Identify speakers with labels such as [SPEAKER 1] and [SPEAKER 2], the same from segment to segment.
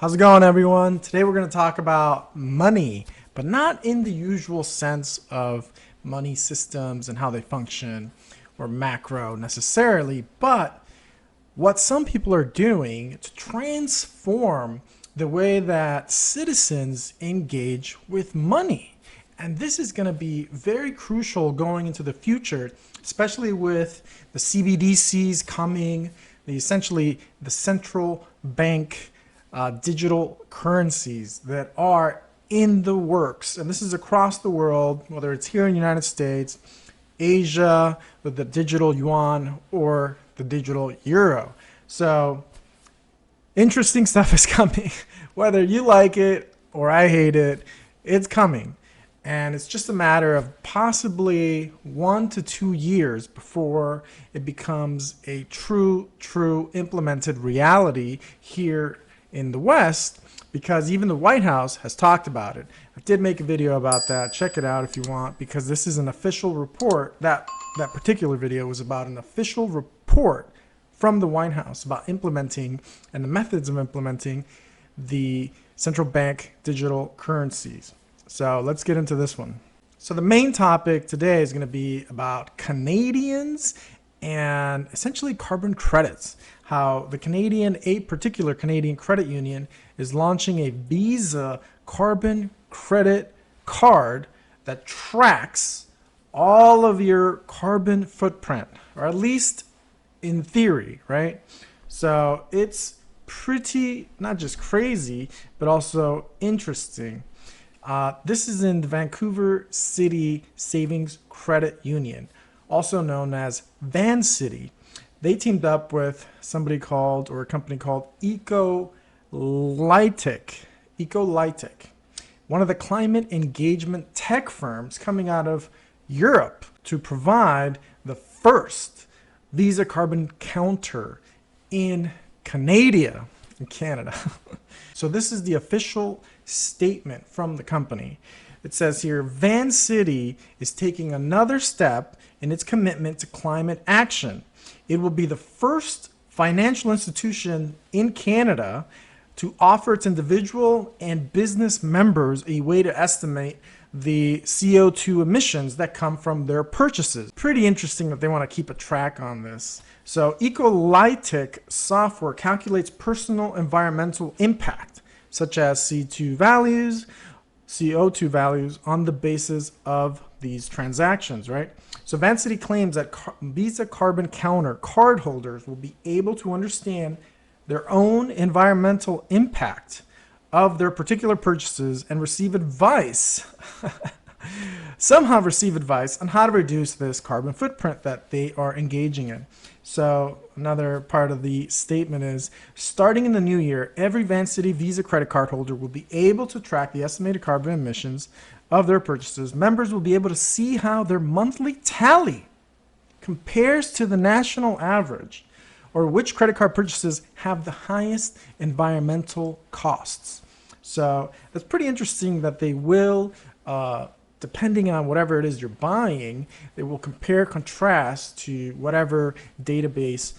[SPEAKER 1] How's it going, everyone? Today we're going to talk about money, but not in the usual sense of money systems and how they function or macro necessarily, but what some people are doing to transform the way that citizens engage with money. And this is going to be very crucial going into the future, especially with the CBDCs coming, essentially the central bank digital currencies that are in the works. And this is across the world, whether it's here in the United States, Asia with the digital yuan, or the digital euro. So interesting stuff is coming. Whether you like it or I hate it, it's coming. And it's just a matter of possibly 1 to 2 years before it becomes a true implemented reality here in the West, because even the White House has talked about it. I did make a video about that. Check it out if you want, because this is an official report. That particular video was about an official report from the White House about implementing and the methods of implementing the central bank digital currencies. So let's get into this one. So the main topic today is going to be about Canadians and essentially carbon credits. How a particular Canadian credit union is launching a VISA carbon credit card that tracks all of your carbon footprint, or at least in theory, right? So it's pretty, not just crazy, but also interesting. This is in the Vancouver City Savings Credit Union, also known as VanCity. They teamed up with a company called Ecolytic, one of the climate engagement tech firms coming out of Europe, to provide the first Visa carbon counter in Canada. So this is the official statement from the company. It says here, VanCity is taking another step in its commitment to climate action. It will be the first financial institution in Canada to offer its individual and business members a way to estimate the CO2 emissions that come from their purchases. Pretty interesting that they want to keep a track on this. So Ecolytic software calculates personal environmental impact, such as CO2 values on the basis of these transactions, right? So VanCity claims that Visa Carbon Counter cardholders will be able to understand their own environmental impact of their particular purchases and receive advice, somehow receive advice on how to reduce this carbon footprint that they are engaging in. So another part of the statement is, starting in the new year, every VanCity Visa credit card holder will be able to track the estimated carbon emissions of their purchases. Members will be able to see how their monthly tally compares to the national average, or which credit card purchases have the highest environmental costs. So that's pretty interesting that they will, depending on whatever it is you're buying, they will compare, contrast to whatever database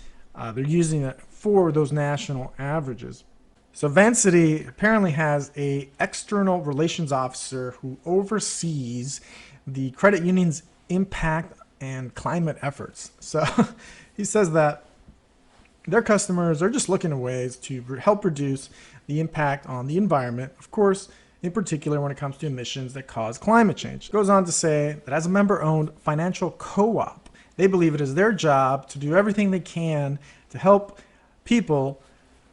[SPEAKER 1] they're using for those national averages. So VanCity apparently has an external relations officer who oversees the credit union's impact and climate efforts. So he says that their customers are just looking at ways to help reduce the impact on the environment, of course, in particular when it comes to emissions that cause climate change. It goes on to say that as a member-owned financial co-op, they believe it is their job to do everything they can to help people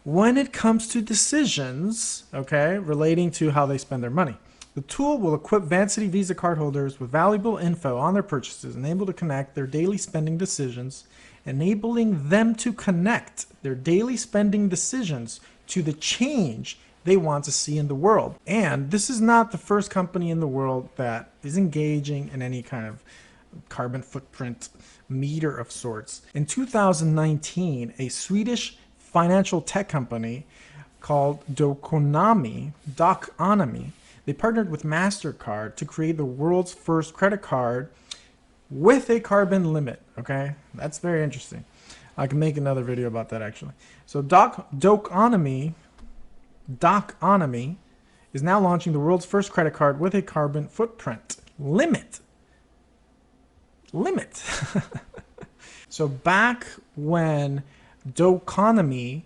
[SPEAKER 1] when it comes to decisions, okay, relating to how they spend their money. The tool will equip VanCity Visa cardholders with valuable info on their purchases and able to connect their daily spending decisions, enabling them to connect their daily spending decisions to the change they want to see in the world. And this is not the first company in the world that is engaging in any kind of carbon footprint meter of sorts. In 2019, a Swedish financial tech company called Doconomy, they partnered with MASTERCARD to create the world's first credit card with a carbon limit. Okay, that's very interesting. I can make another video about that actually. So Doconomy Doconomy is now launching the world's first credit card with a carbon footprint limit. So back when Doconomy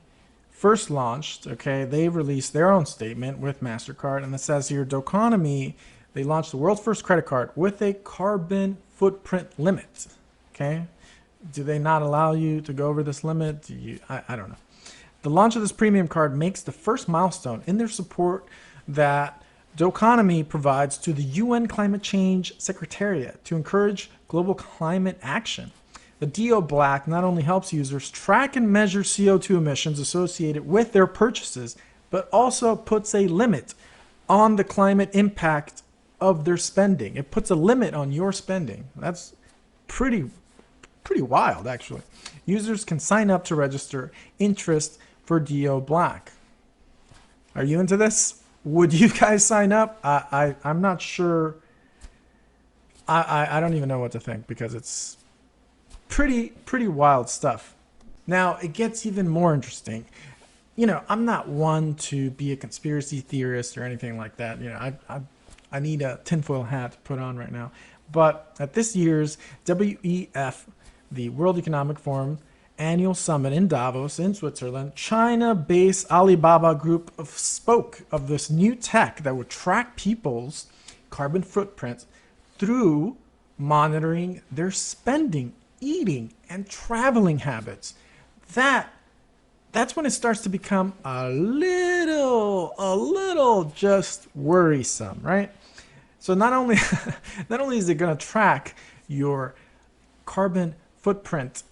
[SPEAKER 1] first launched, okay, they released their own statement with MasterCard, and it says here, Doconomy, they launched the world's first credit card with a carbon footprint limit, okay? Do they not allow you to go over this limit? I don't know. The launch of this premium card makes the first milestone in their support that Doconomy provides to the UN Climate Change Secretariat to encourage global climate action. The DO Black not only helps users track and measure CO2 emissions associated with their purchases, but also puts a limit on the climate impact of their spending. It puts a limit on your spending. That's pretty wild, actually. Users can sign up to register interest for DO Black. Are you into this? Would you guys sign up? I'm not sure. I don't even know what to think, because it's pretty wild stuff. Now it gets even more interesting. You know, I'm not one to be a conspiracy theorist or anything like that. You know, I need a tinfoil hat to put on right now. But at this year's WEF, the World Economic Forum annual summit in Davos in Switzerland, China-based Alibaba Group spoke of this new tech that would track people's carbon footprints through monitoring their spending, eating, and traveling habits. That's when it starts to become a little just worrisome, right? So not only is it going to track your carbon footprint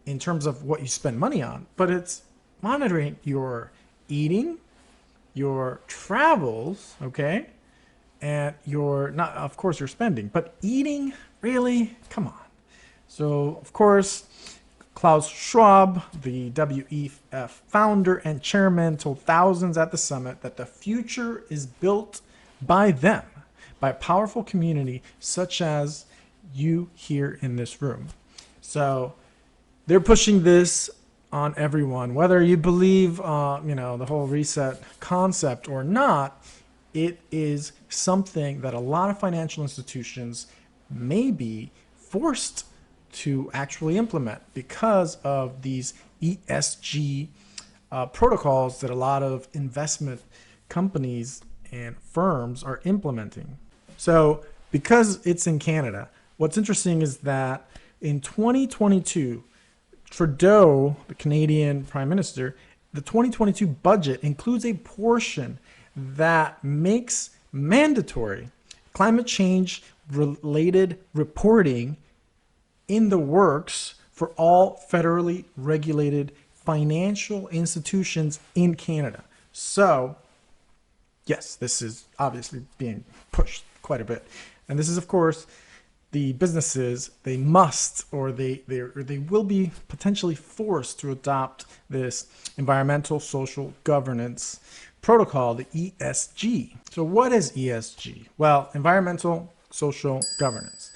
[SPEAKER 1] in terms of what you spend money on, but it's monitoring your eating, your travels, okay? And not, of course, your spending, but eating, really? Come on. So, of course, Klaus Schwab, the WEF founder and chairman, told thousands at the summit that the future is built by them, by a powerful community such as you here in this room. So they're pushing this on everyone, whether you believe, the whole reset concept or not. It is something that a lot of financial institutions may be forced to actually implement because of these ESG protocols that a lot of investment companies and firms are implementing. So because it's in Canada, what's interesting is that in 2022, Trudeau, the Canadian Prime Minister, the 2022 budget includes a portion that makes mandatory climate change related reporting in the works for all federally regulated financial institutions in Canada. So, yes, this is obviously being pushed quite a bit. And this is, of course, the businesses, they must, or they will be potentially forced to adopt this environmental social governance protocol, the ESG. So what is ESG? Well, environmental social governance.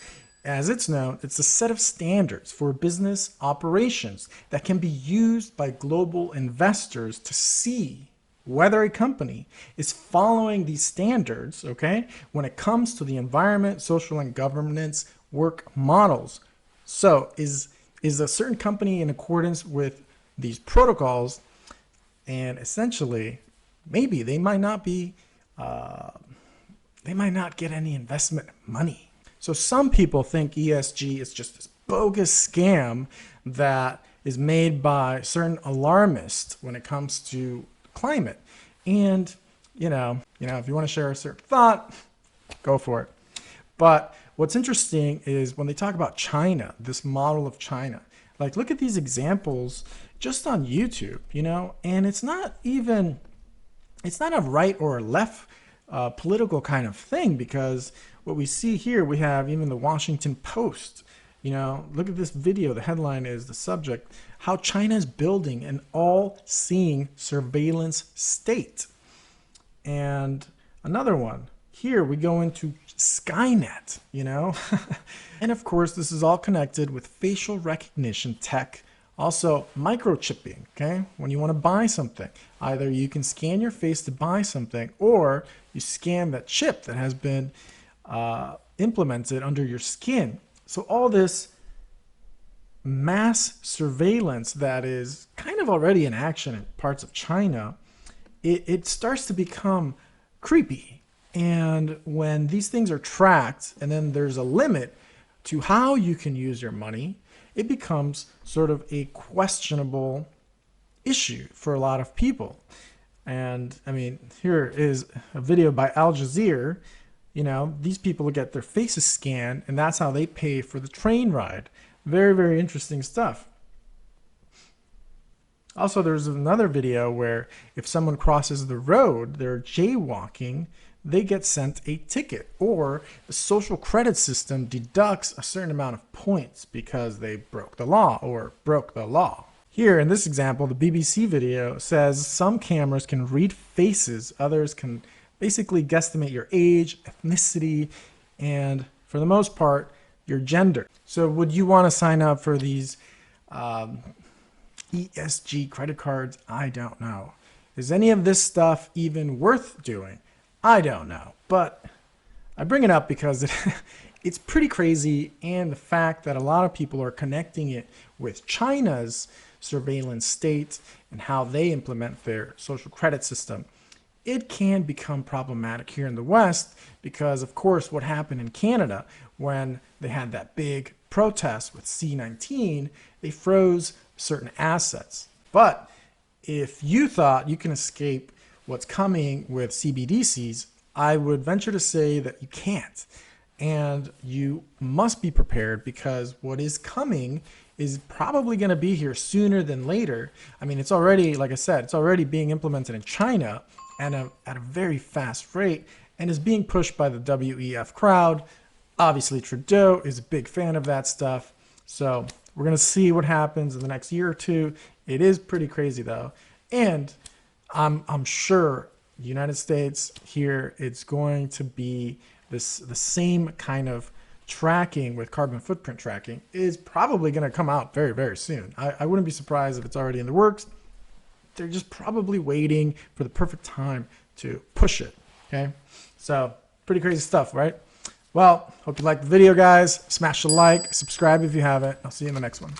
[SPEAKER 1] As it's known, it's a set of standards for business operations that can be used by global investors to see whether a company is following these standards, okay, when it comes to the environment, social, and governance work models. So is a certain company in accordance with these protocols? And essentially, maybe they might not be, they might not get any investment money. So some people think ESG is just this bogus scam that is made by certain alarmists when it comes to climate. And, if you want to share a certain thought, go for it. But what's interesting is when they talk about China, this model of China, like look at these examples just on YouTube, and it's not a right or a left political kind of thing, because what we see here, we have even the Washington Post. Look at this video. The headline is the subject: how China is building an all-seeing surveillance state. And another one, here we go into Skynet, and of course this is all connected with facial recognition tech, also microchipping, okay, when you want to buy something, Either you can scan your face to buy something, or you scan that chip that has been implemented under your skin. So all this mass surveillance that is kind of already in action in parts of China, it starts to become creepy. And when these things are tracked and then there's a limit to how you can use your money, it becomes sort of a questionable issue for a lot of people. And I mean, here is a video by Al Jazeera. You know, these people get their faces scanned, and that's how they pay for the train ride. Very, very interesting stuff. Also, there's another video where if someone crosses the road, they're jaywalking, they get sent a ticket, or the social credit system deducts a certain amount of points because they broke the law or broke the law. Here in this example, the BBC video says some cameras can read faces, others can basically guesstimate your age, ethnicity, and for the most part, your gender. So would you want to sign up for these ESG credit cards? I don't know. Is any of this stuff even worth doing? I don't know. But I bring it up because it's pretty crazy, and the fact that a lot of people are connecting it with China's surveillance state and how they implement their social credit system, it can become problematic here in the West because, of course, what happened in Canada when they had that big protest with C-19, they froze certain assets. But if you thought you can escape what's coming with CBDCs, I would venture to say that you can't. And you must be prepared because what is coming is probably going to be here sooner than later. I mean, it's already, like I said, it's already being implemented in China and at a very fast rate, and is being pushed by the WEF crowd. Obviously, Trudeau is a big fan of that stuff. So we're going to see what happens in the next year or two. It is pretty crazy, though. And I'm sure the United States here, it's going to be the same kind of tracking with carbon footprint tracking is probably going to come out very, very soon. I wouldn't be surprised if it's already in the works. They're just probably waiting for the perfect time to push it. Okay, so pretty crazy stuff, right? Well, hope you liked the video, guys. Smash the like, subscribe if you haven't. I'll see you in the next one.